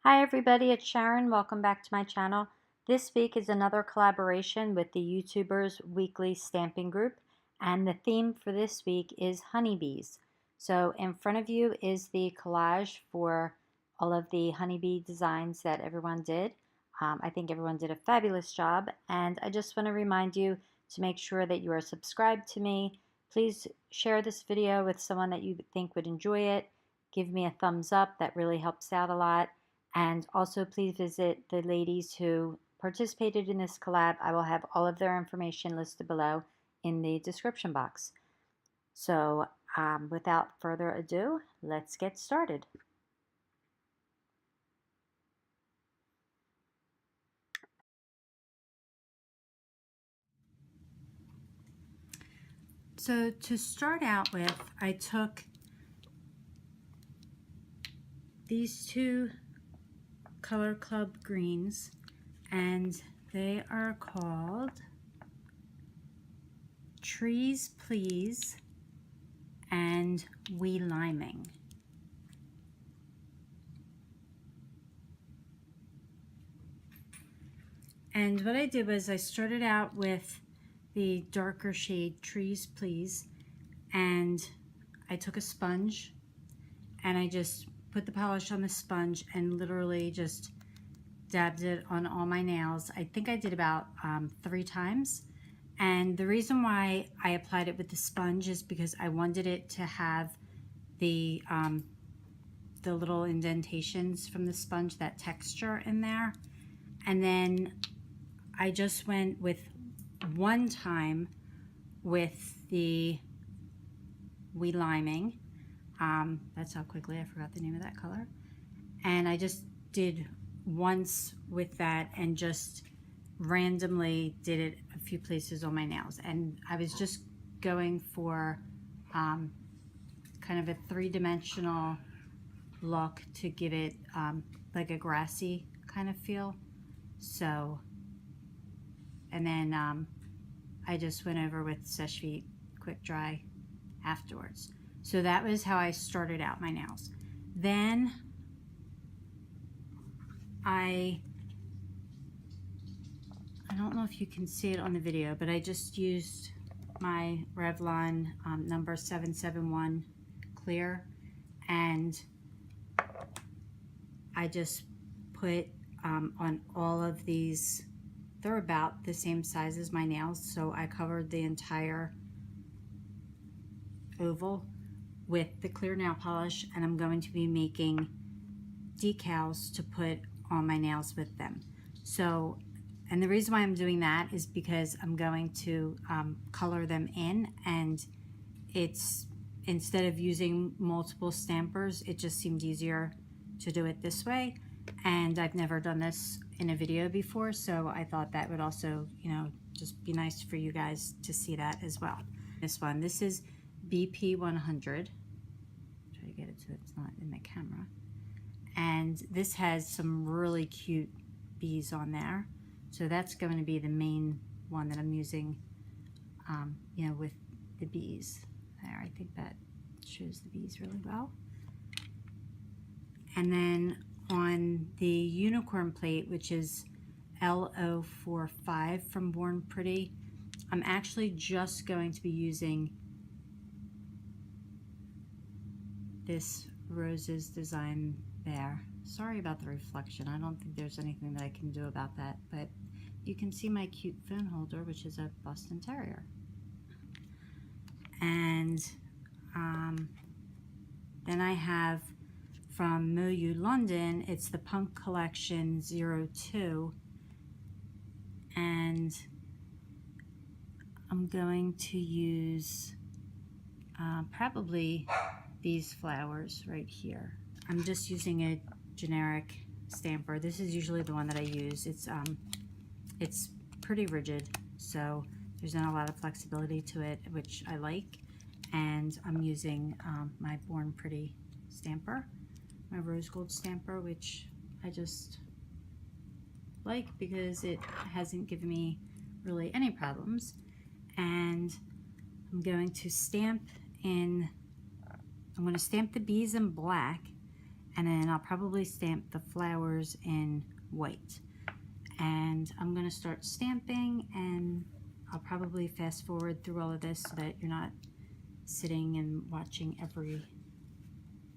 Hi everybody, it's Sharon. Welcome back to my channel. This week is another collaboration with the YouTubers Weekly Stamping Group, and the theme for this week is honeybees. So in front of you is the collage for all of the honeybee designs that everyone did. I think everyone did a fabulous job, and I just want to remind you to make sure that you are subscribed to me. Please share this video with someone that you think would enjoy it. Give me a thumbs up, that really helps out a lot. And also please visit the ladies who participated in this collab. I will have all of their information listed below in the description box. So without further ado, let's get started. So to start out with, I took these two Color Club greens, and they are called Trees Please and We Liming. And what I did was I started out with the darker shade Trees Please, and I took a sponge and I just put the polish on the sponge and literally just dabbed it on all my nails. I think I did about 3 times. And the reason why I applied it with the sponge is because I wanted it to have the little indentations from the sponge, that texture in there. And then I just went with one time with the We Liming. That's how quickly I forgot the name of that color. And I just did once with that and just randomly did it a few places on my nails. And I was just going for kind of a 3-dimensional look to give it like a grassy kind of feel. So, and then I just went over with Seche Vite Quick Dry afterwards. So that was how I started out my nails. Then I don't know if you can see it on the video, but I just used my Revlon number 771 clear, and I just put on all of these. They're about the same size as my nails, so I covered the entire oval with the clear nail polish, and I'm going to be making decals to put on my nails with them. So, and the reason why I'm doing that is because I'm going to color them in, and it's, instead of using multiple stampers, it just seemed easier to do it this way. And I've never done this in a video before, so I thought that would also, you know, just be nice for you guys to see that as well. This is BP 100. Try to get it so it's not in the camera. And this has some really cute bees on there. So that's going to be the main one that I'm using, you know, with the bees there. I think that shows the bees really well. And then on the unicorn plate, which is L045 from Born Pretty, I'm actually just going to be using this roses design there. Sorry about the reflection. I don't think there's anything that I can do about that, but you can see my cute phone holder, which is a Boston Terrier. And then I have from Milieu London, it's the Punk Collection 02, and I'm going to use probably these flowers right here. I'm just using a generic stamper. This is usually the one that I use. It's pretty rigid, so there's not a lot of flexibility to it, which I like. And I'm using my Born Pretty stamper, my rose gold stamper, which I just like because it hasn't given me really any problems. And I'm going to stamp in, I'm going to stamp the bees in black, and then I'll probably stamp the flowers in white. And I'm going to start stamping, and I'll probably fast forward through all of this so that you're not sitting and watching every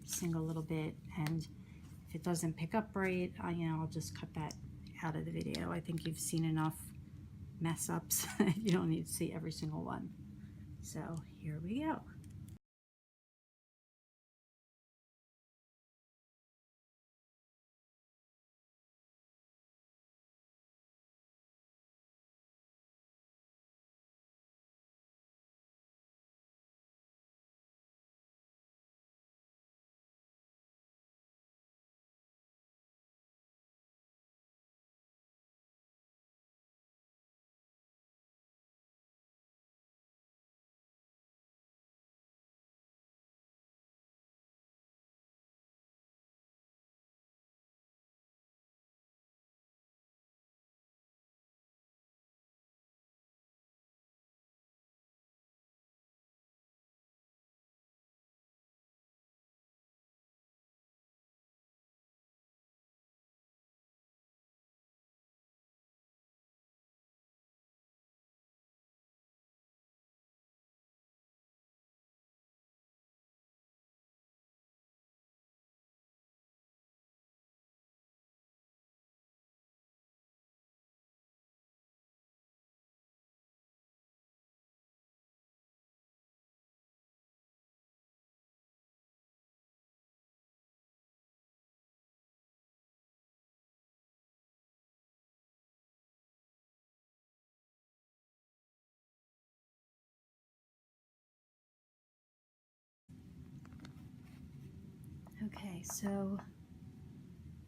single little bit. And if it doesn't pick up right, I'll just cut that out of the video. I think you've seen enough mess ups. You don't need to see every single one. So here we go. Okay, so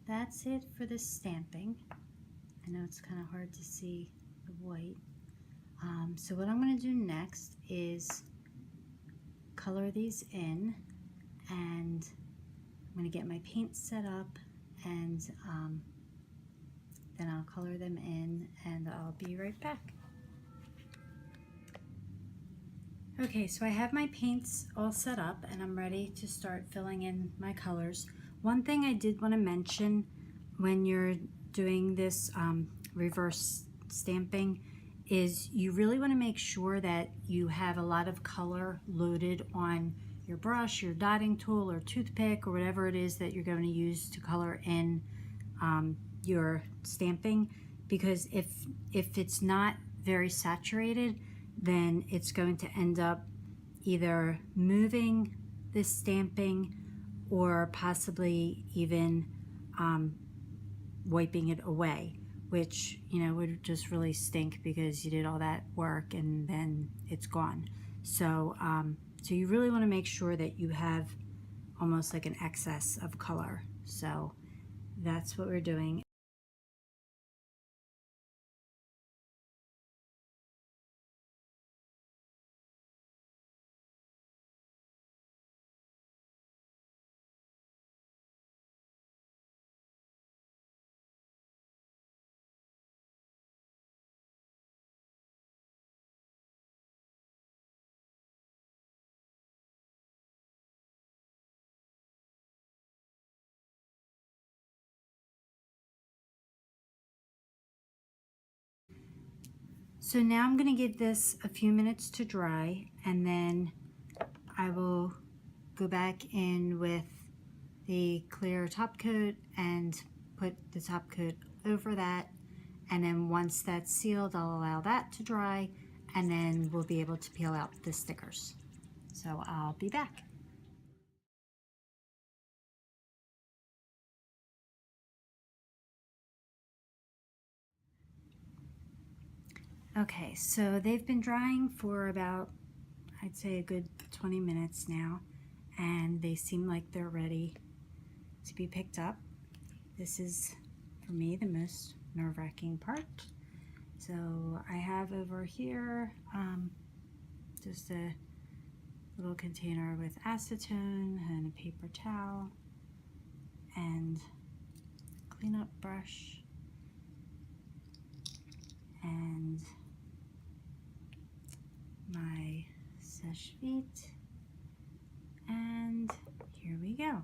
that's it for the stamping. I know it's kind of hard to see the white. So what I'm going to do next is color these in, and I'm going to get my paint set up, and then I'll color them in, and I'll be right back. Okay, so I have my paints all set up, and I'm ready to start filling in my colors. One thing I did want to mention when you're doing this reverse stamping is you really want to make sure that you have a lot of color loaded on your brush, your dotting tool, or toothpick, or whatever it is that you're going to use to color in your stamping, because if it's not very saturated, then it's going to end up either moving this stamping or possibly even wiping it away, which would just really stink because you did all that work and then it's gone. So so you really want to make sure that you have almost like an excess of color. So that's what we're doing. So now I'm going to give this a few minutes to dry, and then I will go back in with the clear top coat and put the top coat over that, and then once that's sealed, I'll allow that to dry, and then we'll be able to peel out the stickers. So I'll be back. Okay, so they've been drying for about, I'd say, a good 20 minutes now, and they seem like they're ready to be picked up. This is, for me, the most nerve-wracking part. So I have over here just a little container with acetone and a paper towel and cleanup brush and my sèche-vite, and here we go.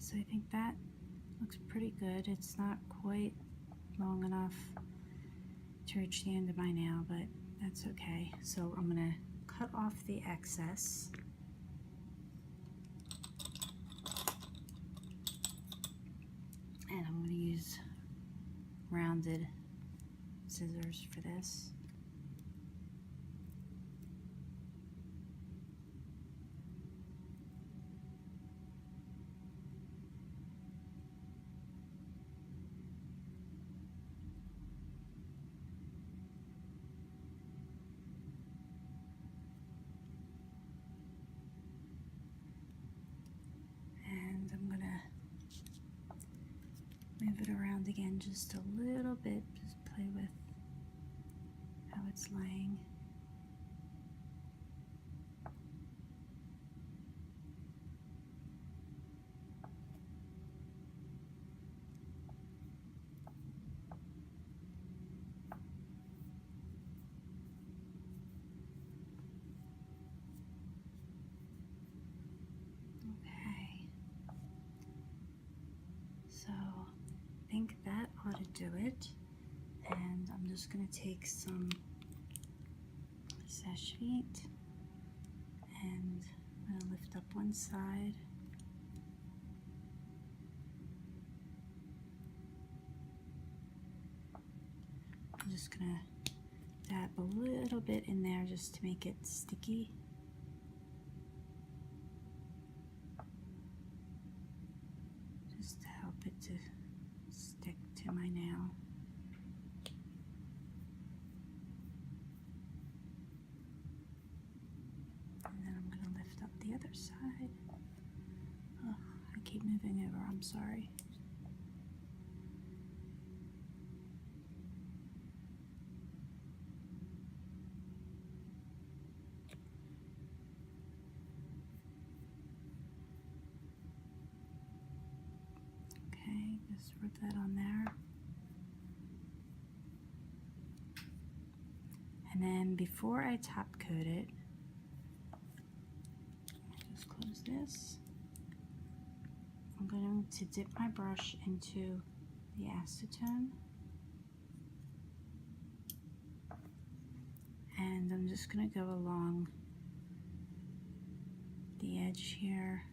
so I think that looks pretty good. It's not quite long enough to reach the end of my nail, but that's okay. So I'm gonna cut off the excess. And I'm gonna use rounded scissors for this. And I'm gonna move it around again just a little bit, just play with how it's laying. Okay, so I think that ought to do it. And I'm just going to take some sashimi and I'm going to lift up one side. I'm just going to dab a little bit in there just to make it sticky. Just to help it to stick to my nail. And then I'm going to lift up the other side. Oh, I keep moving over, I'm sorry. Okay, just rub that on there. And then before I top coat it, just close this. I'm going to dip my brush into the acetone. And I'm just going to go along the edge here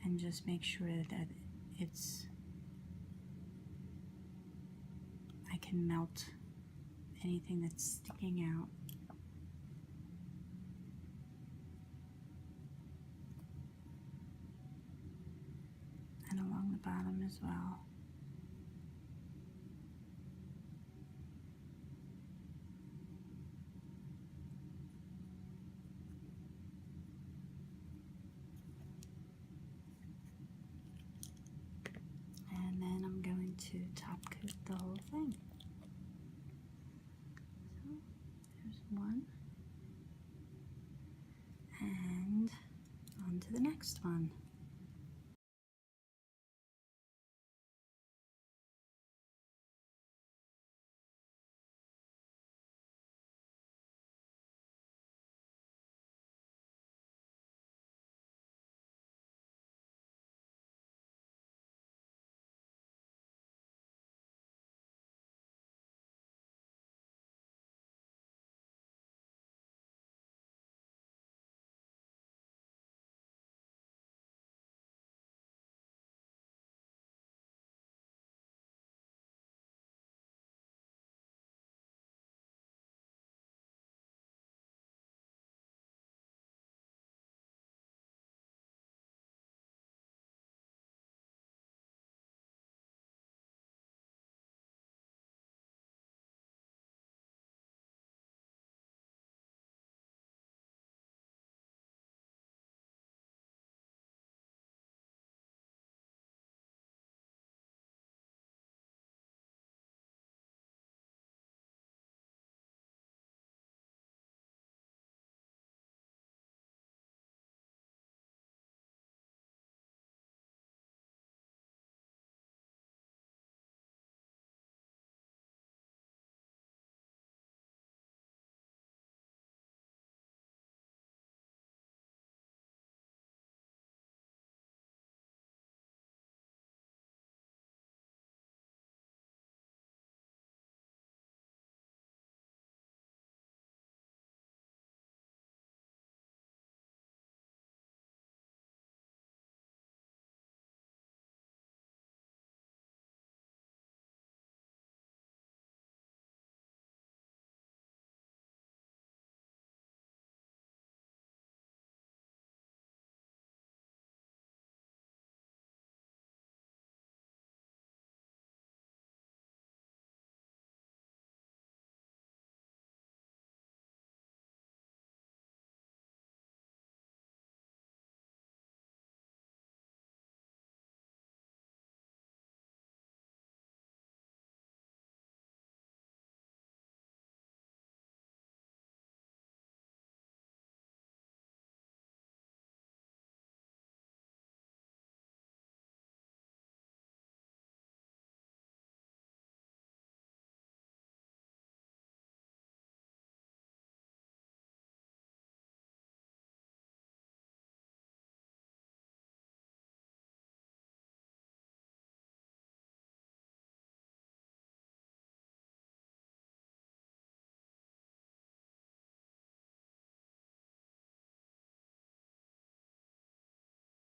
and just make sure that I can melt anything that's sticking out. And along the bottom as well. And then I'm going to top coat the whole thing. So there's one. And on to the next one.